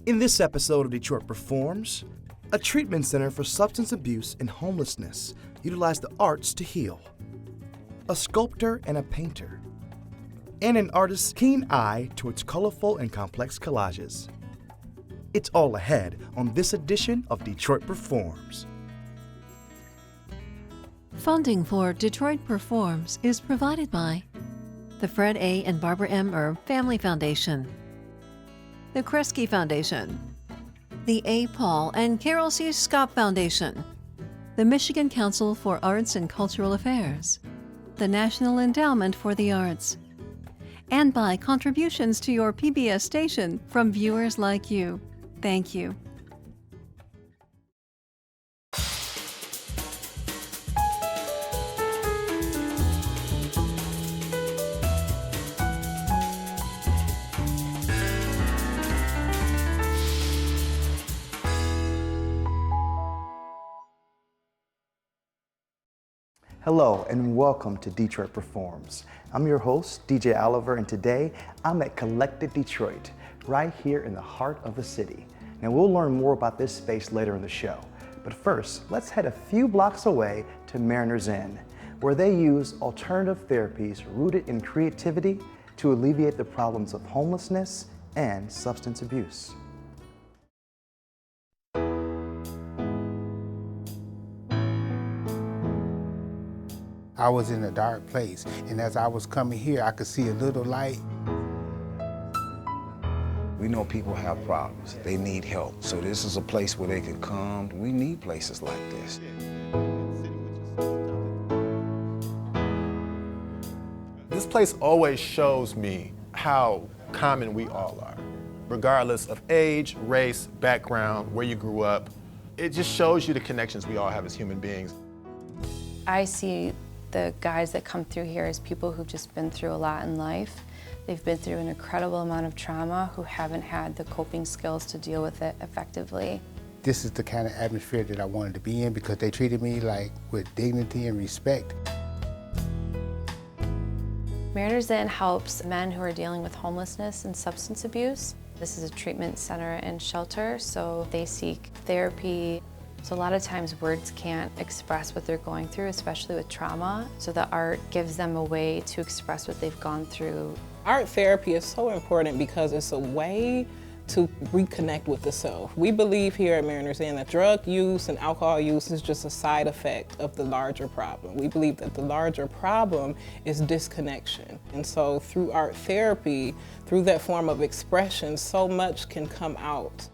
In this episode of Detroit Performs, a treatment center for substance abuse and homelessness utilized the arts to heal. A sculptor and a painter, and an artist's keen eye towards colorful and complex collages. It's all ahead on this edition of Detroit Performs. Funding for Detroit Performs is provided by the Fred A. and Barbara M. Erb Family Foundation, the Kresge Foundation, the A. Paul and Carol C. Scott Foundation, the Michigan Council for Arts and Cultural Affairs, the National Endowment for the Arts, and by contributions to your PBS station from viewers like you. Thank you. Hello and welcome to Detroit Performs. I'm your host, DJ Oliver, and today I'm at Collected Detroit, right here in the heart of the city. Now we'll learn more about this space later in the show, but first, let's head a few blocks away to Mariners Inn, where they use alternative therapies rooted in creativity to alleviate the problems of homelessness and substance abuse. I was in a dark place, and as I was coming here, I could see a little light. We know people have problems. They need help. So this is a place where they can come. We need places like this. This place always shows me how common we all are, regardless of age, race, background, where you grew up. It just shows you the connections we all have as human beings. I see the guys that come through here as people who've just been through a lot in life. They've been through an incredible amount of trauma who haven't had the coping skills to deal with it effectively. This is the kind of atmosphere that I wanted to be in because they treated me like with dignity and respect. Mariners Inn helps men who are dealing with homelessness and substance abuse. This is a treatment center and shelter, so they seek therapy. So a lot of times words can't express what they're going through, especially with trauma. So the art gives them a way to express what they've gone through. Art therapy is so important because it's a way to reconnect with the self. We believe here at Mariners Inn that drug use and alcohol use is just a side effect of the larger problem. We believe that the larger problem is disconnection. And so through art therapy, through that form of expression, so much can come out.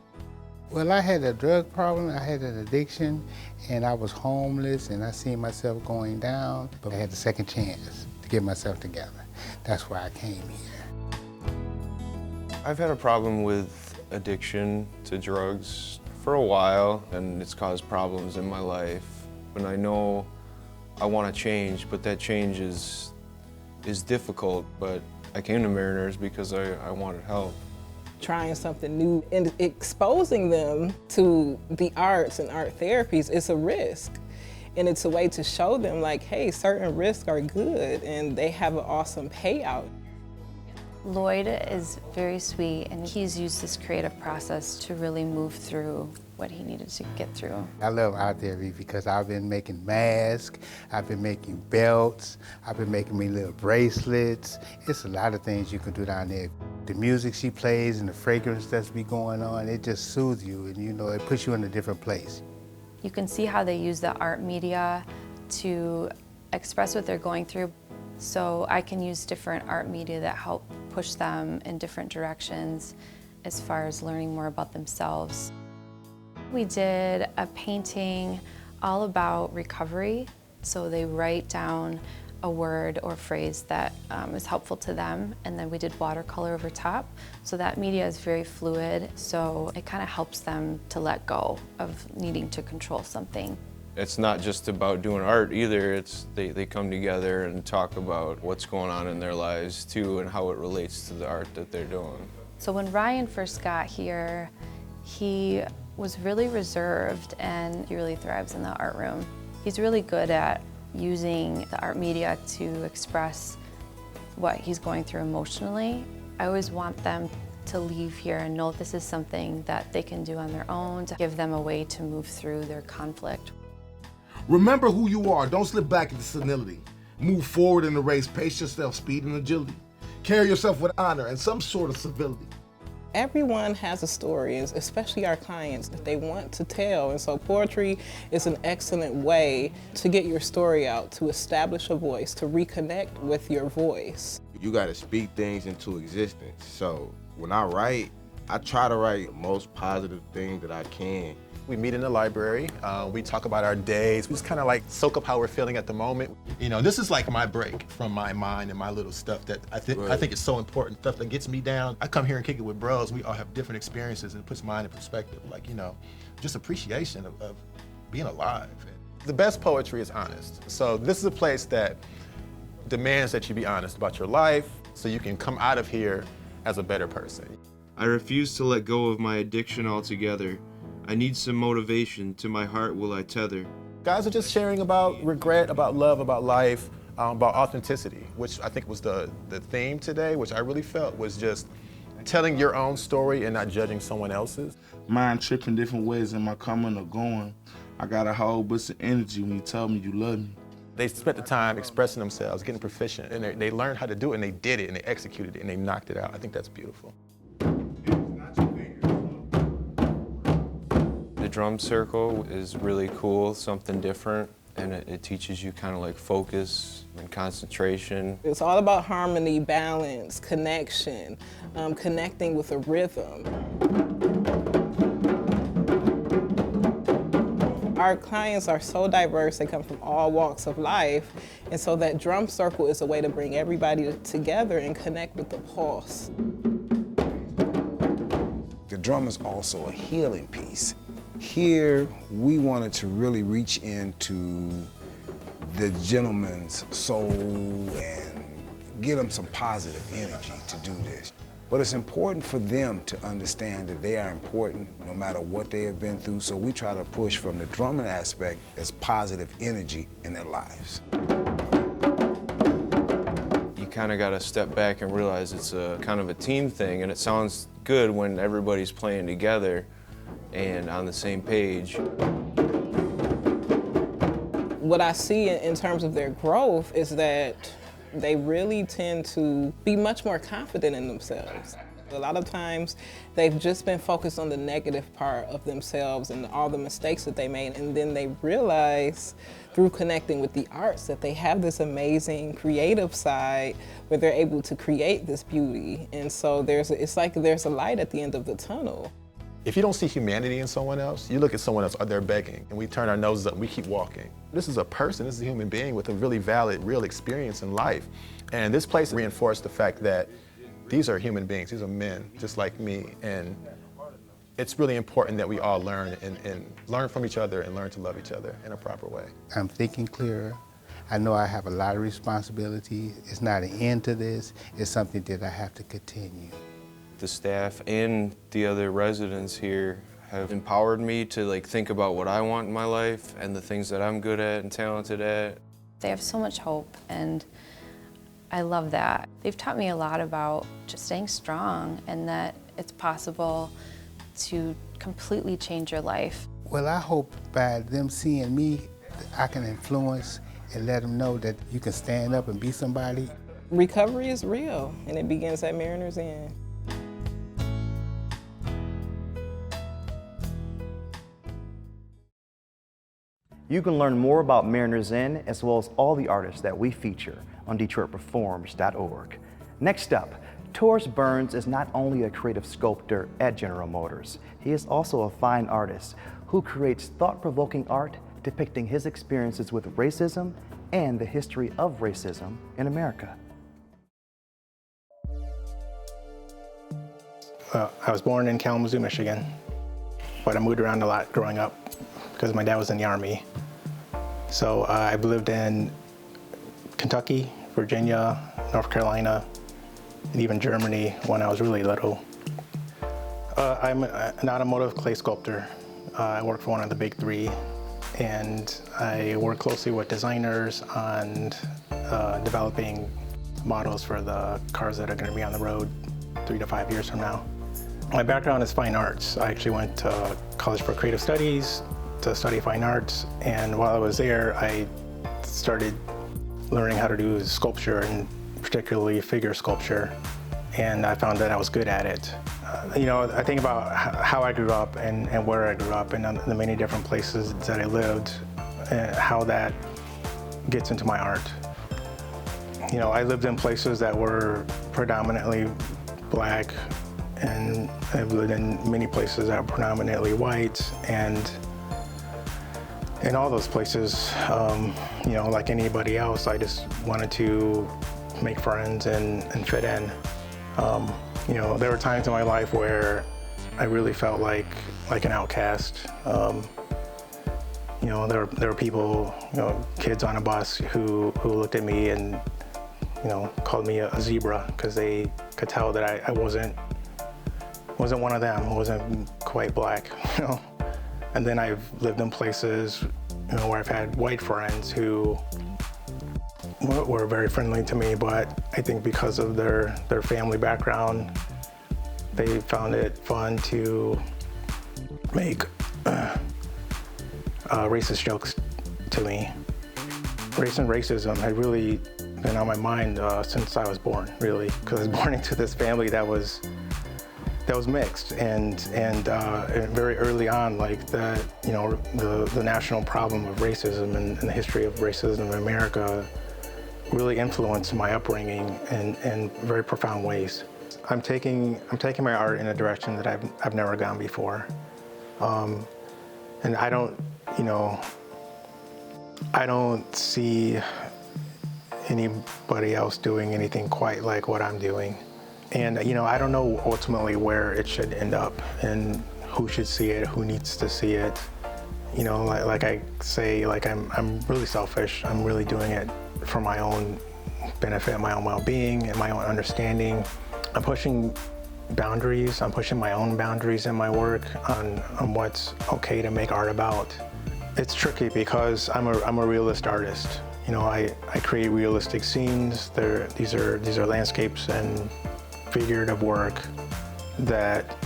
Well, I had a drug problem, I had an addiction, and I was homeless, and I seen myself going down, but I had a second chance to get myself together. That's why I came here. I've had a problem with addiction to drugs for a while, and it's caused problems in my life. And I know I want to change, but that change is difficult. But I came to Mariners because I wanted help. Trying something new and exposing them to the arts and art therapies is a risk. And it's a way to show them like, hey, certain risks are good and they have an awesome payout. Lloyd is very sweet and he's used this creative process to really move through what he needed to get through. I love art therapy because I've been making masks, I've been making belts, I've been making me little bracelets. It's a lot of things you can do down there. The music she plays and the fragrance that's be going on, it just soothes you and you know, it puts you in a different place. You can see how they use the art media to express what they're going through. So I can use different art media that help push them in different directions as far as learning more about themselves. We did a painting all about recovery. So they write down a word or phrase that is helpful to them, and then we did watercolor over top. So that media is very fluid, so it kind of helps them to let go of needing to control something. It's not just about doing art either, it's they come together and talk about what's going on in their lives too and how it relates to the art that they're doing. So when Ryan first got here, he was really reserved and he really thrives in the art room. He's really good at using the art media to express what he's going through emotionally. I always want them to leave here and know this is something that they can do on their own, to give them a way to move through their conflict. Remember who you are. Don't slip back into senility. Move forward in the race. Pace yourself, speed and agility. Carry yourself with honor and some sort of civility. Everyone has a story, especially our clients, that they want to tell. And so poetry is an excellent way to get your story out, to establish a voice, to reconnect with your voice. You got to speak things into existence. So when I write, I try to write the most positive thing that I can. We meet in the library, we talk about our days, we just kind of like soak up how we're feeling at the moment. You know, this is like my break from my mind and my little stuff that I think is so important, stuff that gets me down. I come here and kick it with bros, we all have different experiences and it puts mine in perspective, like, you know, just appreciation of being alive. The best poetry is honest. So this is a place that demands that you be honest about your life so you can come out of here as a better person. I refuse to let go of my addiction altogether. I need some motivation, to my heart will I tether. Guys are just sharing about regret, about love, about life, about authenticity, which I think was the theme today, which I really felt was just telling your own story and not judging someone else's. Mind tripping different ways in my coming or going. I got a whole bunch of energy when you tell me you love me. They spent the time expressing themselves, getting proficient, and they learned how to do it, and they did it, and they executed it, and they knocked it out. I think that's beautiful. The drum circle is really cool, something different, and it teaches you kind of like focus and concentration. It's all about harmony, balance, connection, connecting with a rhythm. Our clients are so diverse, they come from all walks of life, and so that drum circle is a way to bring everybody together and connect with the pulse. The drum is also a healing piece. Here, we wanted to really reach into the gentleman's soul and give them some positive energy to do this. But it's important for them to understand that they are important no matter what they have been through, so we try to push from the drumming aspect as positive energy in their lives. You kind of got to step back and realize it's a kind of a team thing, and it sounds good when everybody's playing together and on the same page. What I see in terms of their growth is that they really tend to be much more confident in themselves. A lot of times they've just been focused on the negative part of themselves and all the mistakes that they made, and then they realize through connecting with the arts that they have this amazing creative side where they're able to create this beauty. And so it's like there's a light at the end of the tunnel. If you don't see humanity in someone else, you look at someone else, they're begging, and we turn our noses up and we keep walking. This is a person, this is a human being with a really valid, real experience in life. And this place reinforced the fact that these are human beings, these are men just like me. And it's really important that we all learn and learn from each other and learn to love each other in a proper way. I'm thinking clearer. I know I have a lot of responsibility. It's not an end to this. It's something that I have to continue. The staff and the other residents here have empowered me to like think about what I want in my life and the things that I'm good at and talented at. They have so much hope, and I love that. They've taught me a lot about just staying strong and that it's possible to completely change your life. Well, I hope by them seeing me, I can influence and let them know that you can stand up and be somebody. Recovery is real, and it begins at Mariners Inn. You can learn more about Mariners Inn as well as all the artists that we feature on DetroitPerforms.org. Next up, Taurus Burns is not only a creative sculptor at General Motors, he is also a fine artist who creates thought-provoking art depicting his experiences with racism and the history of racism in America. Well, I was born in Kalamazoo, Michigan, but I moved around a lot growing up because my dad was in the Army. So I've lived in Kentucky, Virginia, North Carolina, and even Germany when I was really little. I'm an automotive clay sculptor. I work for one of the big three, and I work closely with designers on developing models for the cars that are going to be on the road 3 to 5 years from now. My background is fine arts. I actually went to College for Creative Studies to study fine arts, and while I was there, I started learning how to do sculpture, and particularly figure sculpture, and I found that I was good at it. I think about how I grew up and where I grew up and the many different places that I lived and how that gets into my art. I lived in places that were predominantly black, and I've lived in many places that are predominantly white, and in all those places, like anybody else, I just wanted to make friends and fit in. There were times in my life where I really felt like an outcast. There were people, kids on a bus who looked at me and, called me a zebra because they could tell that I wasn't one of them. I wasn't quite black, And then I've lived in places, where I've had white friends who were very friendly to me, but I think because of their family background, they found it fun to make racist jokes to me. Race and racism had really been on my mind since I was born, really, because I was born into this family that was mixed, and very early on, the national problem of racism and the history of racism in America really influenced my upbringing in very profound ways. I'm taking my art in a direction that I've never gone before, and I don't see anybody else doing anything quite like what I'm doing. And I don't know ultimately where it should end up and who should see it, who needs to see it. Like I say, I'm really selfish. I'm really doing it for my own benefit, my own well-being, and my own understanding. I'm pushing boundaries. I'm pushing my own boundaries in my work on what's okay to make art about. It's tricky because I'm a realist artist. I create realistic scenes. These are landscapes and figurative work that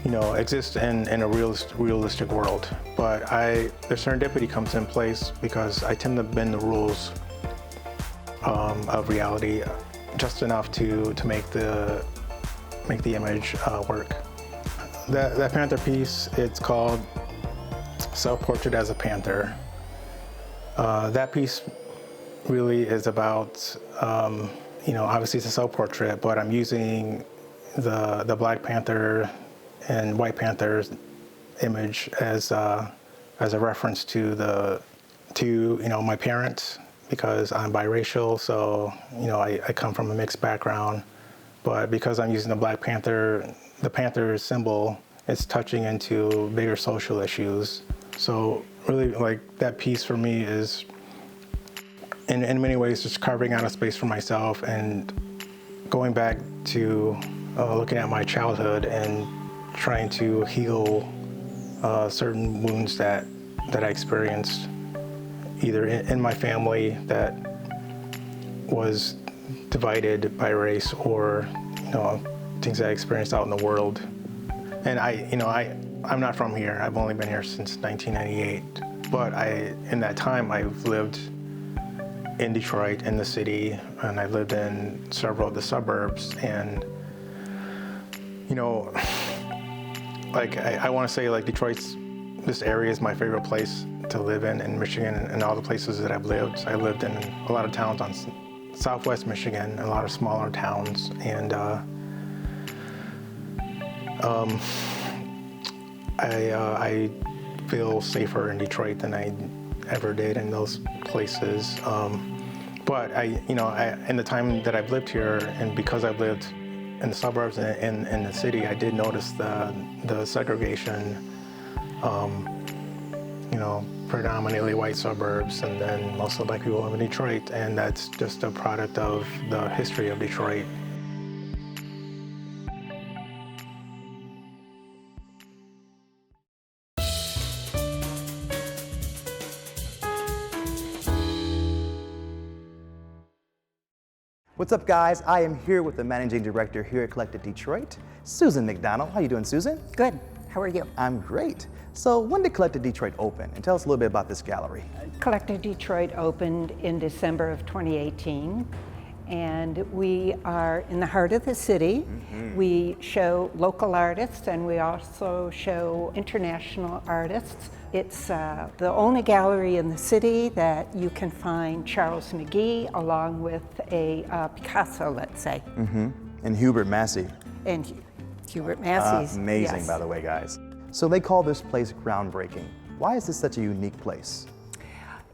exist in a realistic world. But the serendipity comes in place because I tend to bend the rules of reality just enough to make the image work. That panther piece, it's called Self-Portrait as a Panther. That piece really is about obviously it's a self-portrait, but I'm using the Black Panther and White Panther's image as a reference to my parents, because I'm biracial, so I come from a mixed background. But because I'm using the Black Panther, the panther symbol, it's touching into bigger social issues. So really, that piece for me is, in many ways, just carving out a space for myself and going back to looking at my childhood and trying to heal certain wounds that I experienced, either in my family that was divided by race, or things that I experienced out in the world. And I'm not from here. I've only been here since 1998. But in that time, I've lived in Detroit, in the city, and I've lived in several of the suburbs. And I want to say this area is my favorite place to live in Michigan, and all the places that I've lived. I lived in a lot of towns on Southwest Michigan, a lot of smaller towns, and I feel safer in Detroit than I ever did in those places. But in the time that I've lived here, and because I've lived in the suburbs and in the city, I did notice the segregation. Predominantly white suburbs, and then most of the black people live in Detroit, and that's just a product of the history of Detroit. What's up, guys? I am here with the managing director here at Collected Detroit, Susan McDonald. How you doing, Susan? Good. How are you? I'm great. So when did Collected Detroit open? And tell us a little bit about this gallery. Collected Detroit opened in December of 2018, and we are in the heart of the city. We show local artists, and we also show international artists. It's the only gallery in the city that you can find Charles McGee along with a Picasso, let's say. And Hubert Massey. And Hubert Massey's. Amazing, yes. by the way, guys. So they call this place groundbreaking. Why is this such a unique place?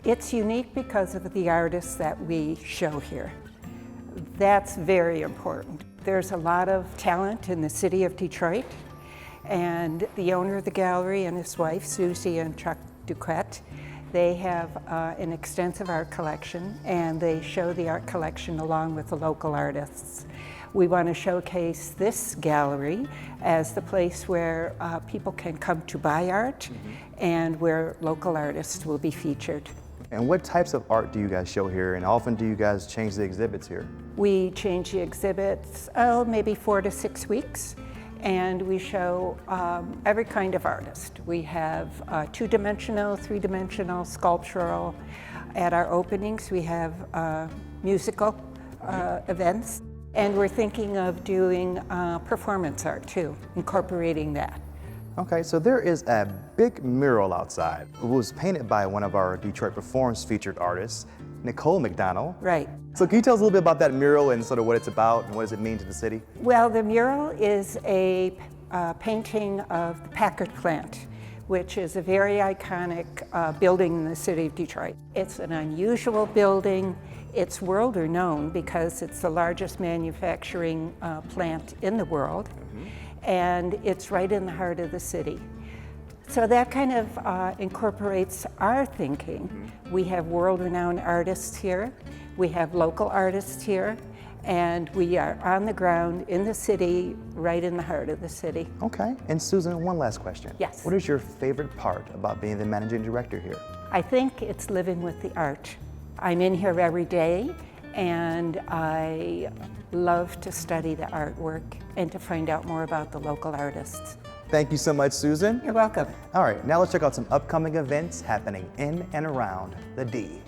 It's unique because of the artists that we show here. That's very important. There's a lot of talent in the city of Detroit, and the owner of the gallery and his wife, Susie and Chuck Duquette, they have an extensive art collection, and they show the art collection along with the local artists. We want to showcase this gallery as the place where people can come to buy art and where local artists will be featured. And what types of art do you guys show here, and how often do you guys change the exhibits here? We change the exhibits, maybe 4 to 6 weeks, and we show every kind of artist. We have two-dimensional, three-dimensional, sculptural. At our openings, we have musical events, and we're thinking of doing performance art too, incorporating that. Okay, so there is a big mural outside. It was painted by one of our Detroit Performs featured artists, Nicole McDonald. Right. So can you tell us a little bit about that mural and sort of what it's about and what does it mean to the city? Well, the mural is a painting of the Packard plant, which is a very iconic building in the city of Detroit. It's an unusual building. It's world renowned because it's the largest manufacturing plant in the world, and it's right in the heart of the city. So that kind of incorporates our thinking. We have world-renowned artists here, we have local artists here, and we are on the ground in the city, right in the heart of the city. Okay, and Susan, one last question. Yes. What is your favorite part about being the managing director here? I think it's living with the art. I'm in here every day, and I love to study the artwork and to find out more about the local artists. Thank you so much, Susan. You're welcome. All right, now let's check out some upcoming events happening in and around the D.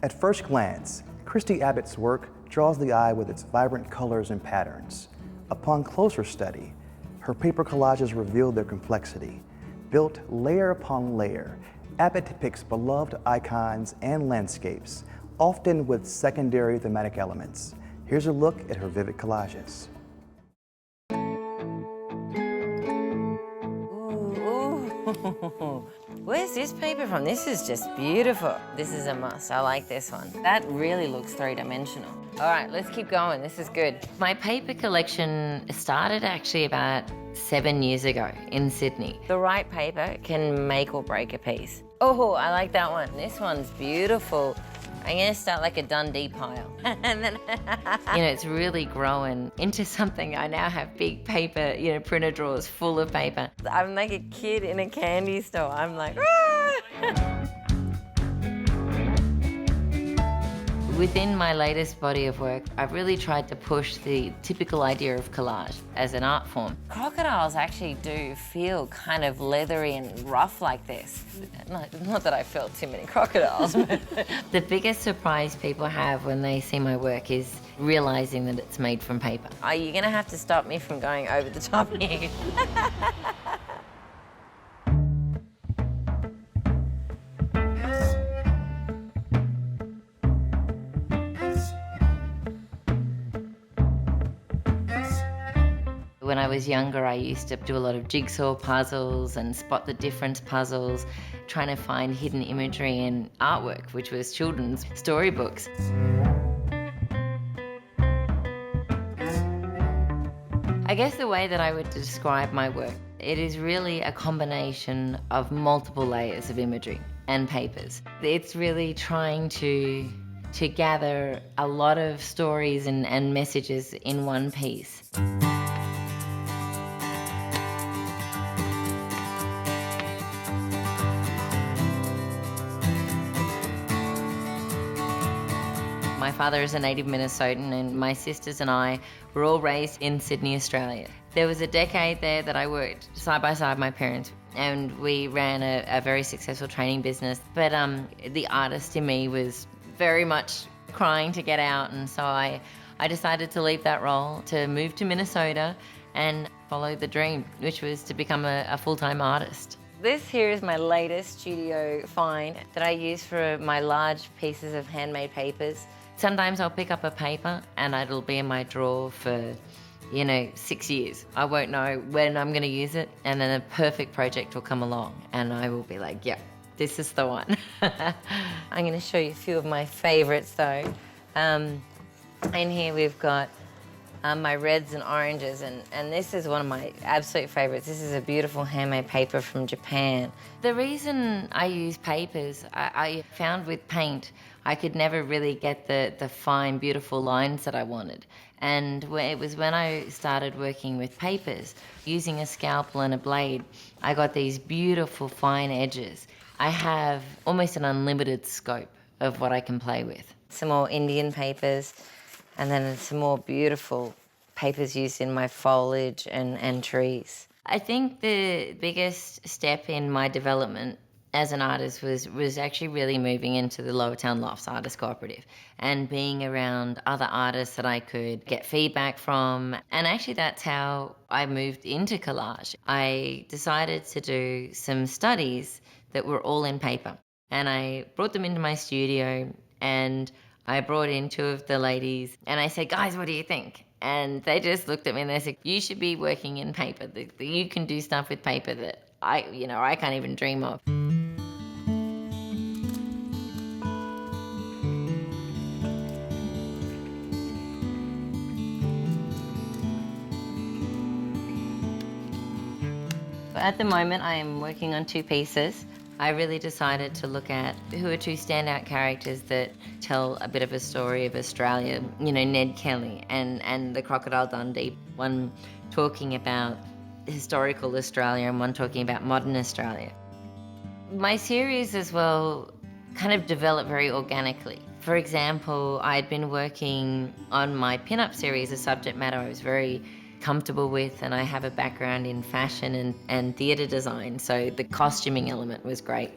At first glance, Kristy Abbott's work draws the eye with its vibrant colors and patterns. Upon closer study, her paper collages reveal their complexity. Built layer upon layer, Abbott depicts beloved icons and landscapes, often with secondary thematic elements. Here's a look at her vivid collages. Where's this paper from? This is just beautiful. This is a must. I like this one. That really looks three-dimensional. All right, let's keep going. This is good. My paper collection started actually about 7 years ago in Sydney. The right paper can make or break a piece. Oh, I like that one. This one's beautiful. I'm gonna start like a Dundee pile. And then, it's really growing into something. I now have big paper, printer drawers full of paper. I'm like a kid in a candy store. I'm like, ah! Within my latest body of work, I've really tried to push the typical idea of collage as an art form. Crocodiles actually do feel kind of leathery and rough like this. Not that I felt too many crocodiles, but the biggest surprise people have when they see my work is realizing that it's made from paper. Oh, you're gonna have to stop me from going over the top here. When I was younger, I used to do a lot of jigsaw puzzles and spot the difference puzzles, trying to find hidden imagery in artwork, which was children's storybooks. I guess the way that I would describe my work, it is really a combination of multiple layers of imagery and papers. It's really trying to gather a lot of stories and messages in one piece. My father is a native Minnesotan and my sisters and I were all raised in Sydney, Australia. There was a decade there that I worked side by side with my parents and we ran a very successful training business. But the artist in me was very much crying to get out, and so I decided to leave that role to move to Minnesota and follow the dream, which was to become a full-time artist. This here is my latest studio find that I use for my large pieces of handmade papers. Sometimes I'll pick up a paper and it'll be in my drawer for, 6 years. I won't know when I'm going to use it, and then a perfect project will come along and I will be like, yeah, this is the one. I'm going to show you a few of my favorites though. In here we've got my reds and oranges, and this is one of my absolute favorites. This is a beautiful handmade paper from Japan. The reason I use papers, I found with paint, I could never really get the fine, beautiful lines that I wanted. And it was when I started working with papers, using a scalpel and a blade, I got these beautiful fine edges. I have almost an unlimited scope of what I can play with. Some more Indian papers, and then some more beautiful papers used in my foliage and trees. I think the biggest step in my development as an artist was actually really moving into the Lowertown Lofts Artist Cooperative and being around other artists that I could get feedback from. And actually that's how I moved into collage. I decided to do some studies that were all in paper. And I brought them into my studio and I brought in two of the ladies and I said, guys, what do you think? And they just looked at me and they said, you should be working in paper. You can do stuff with paper that I can't even dream of. At the moment, I am working on two pieces. I really decided to look at who are two standout characters that tell a bit of a story of Australia. Ned Kelly and the Crocodile Dundee. One talking about historical Australia and one talking about modern Australia. My series as well kind of developed very organically. For example, I'd been working on my pin-up series, a subject matter I was very comfortable with, and I have a background in fashion and theatre design, so the costuming element was great.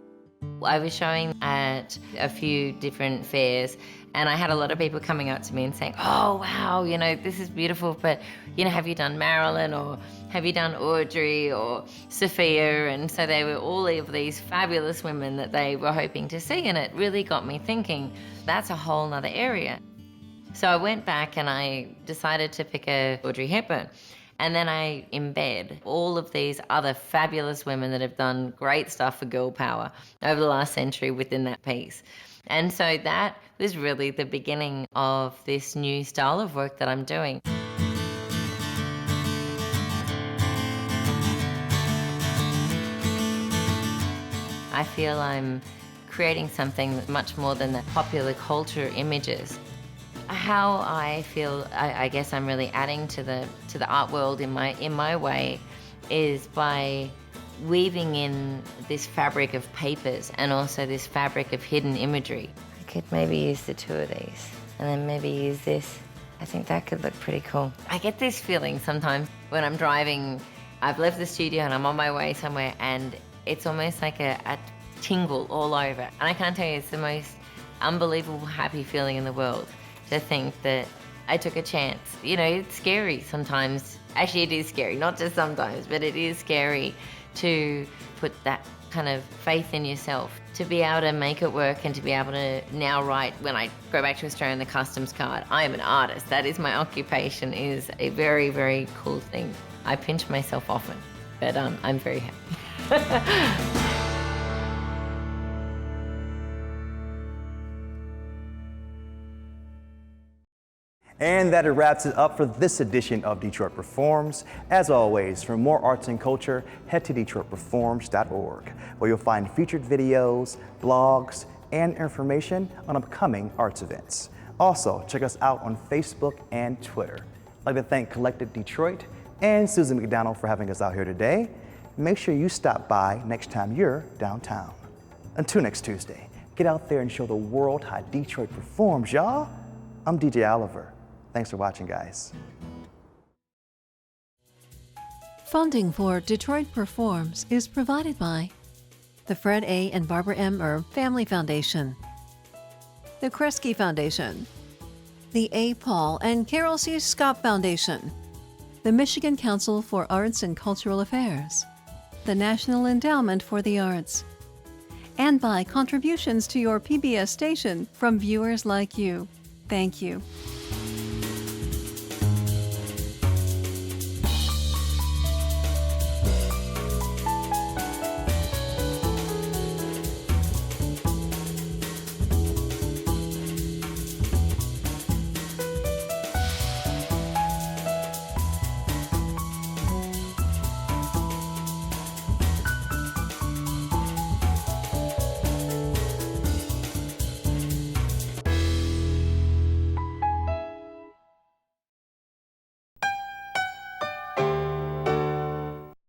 I was showing at a few different fairs and I had a lot of people coming up to me and saying, oh wow, this is beautiful, but have you done Marilyn, or have you done Audrey or Sophia? And so they were all of these fabulous women that they were hoping to see, and it really got me thinking, that's a whole nother area. So I went back and I decided to pick a Audrey Hepburn. And then I embed all of these other fabulous women that have done great stuff for girl power over the last century within that piece. And so that was really the beginning of this new style of work that I'm doing. I feel I'm creating something much more than the popular culture images. How I feel, I guess I'm really adding to the art world in my way is by weaving in this fabric of papers and also this fabric of hidden imagery. could maybe use the 2 of these and then maybe use this. I think that could look pretty cool. I get this feeling sometimes when I'm driving, I've left the studio and I'm on my way somewhere and it's almost like a tingle all over. And I can't tell you, it's the most unbelievable happy feeling in the world to think that I took a chance. You know, it's scary sometimes. Actually, it is scary, not just sometimes, but it is scary to put that kind of faith in yourself, to be able to make it work and to be able to now write, when I go back to Australia, on the customs card, I am an artist. That is my occupation, is a very, very cool thing. I pinch myself often, but I'm very happy. And that wraps it up for this edition of Detroit Performs. As always, for more arts and culture, head to DetroitPerforms.org, where you'll find featured videos, blogs, and information on upcoming arts events. Also, check us out on Facebook and Twitter. I'd like to thank Collective Detroit and Susan McDonald for having us out here today. Make sure you stop by next time you're downtown. Until next Tuesday, get out there and show the world how Detroit performs, y'all. I'm DJ Oliver. Thanks for watching, guys. Funding for Detroit Performs is provided by the Fred A. and Barbara M. Erb Family Foundation, the Kristi Foundation, the A. Paul and Carol C. Scott Foundation, the Michigan Council for Arts and Cultural Affairs, the National Endowment for the Arts, and by contributions to your PBS station from viewers like you. Thank you.